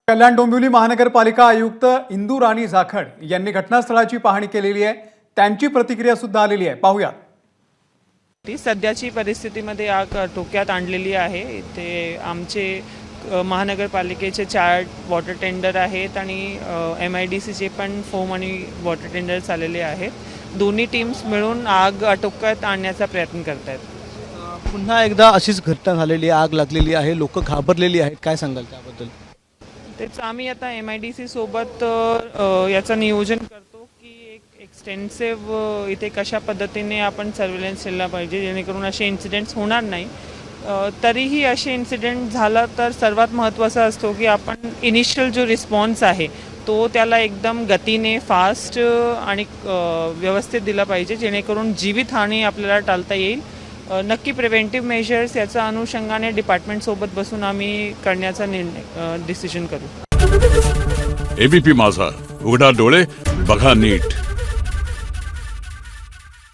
कल्याण डोंबिवली महानगरपालिका आयुक्त इंदू राणी जाखड यांनी घटनास्थळाची पाहणी केलेली आहे। त्यांची प्रतिक्रिया सुद्धा आलेली आहे, पाहूया। ती सध्याची परिस्थितीमध्ये आग टोक्यात आणलेली आहे। ते आमचे महानगरपालिकेचे 4 वॉटर टेंडर आहेत आणि MIDCचे पण फोम आणि वॉटर टेंडर्स आलेले आहेत। दोन्ही टीम्स मिळून आग आटोक्यात आणण्याचा प्रयत्न करत आहेत। पुन्हा एकदा अशीच घटना झालेली, आग लागलेली आहे, लोक घाबरलेली आहेत, काय सांगाल त्याबद्दल? तेच आम्ही आता MIDC सोबत याचं नियोजन करतो की एक एक्सटेन्सिव्ह इथे कशा पद्धतीने आपण सर्व्हेलन्स केला पाहिजे जेणेकरून असे इन्सिडेंट्स होणार नाही। तरीही असे इन्सिडेंट झाला तर सर्वात महत्त्वाचा असतो की आपण इनिशियल जो रिस्पॉन्स आहे तो त्याला एकदम गतीने फास्ट आणि व्यवस्थित दिला पाहिजे जेणेकरून जीवितहानी आपल्याला टाळता येईल। नक्की प्रिव्हेंटिव्ह मेजर्स याचा अनुषंगाने डिपार्टमेंटसोबत बसून आम्ही करण्याचा डिसिजन करू। ABP माझा, उघडा डोळे बघा नीट।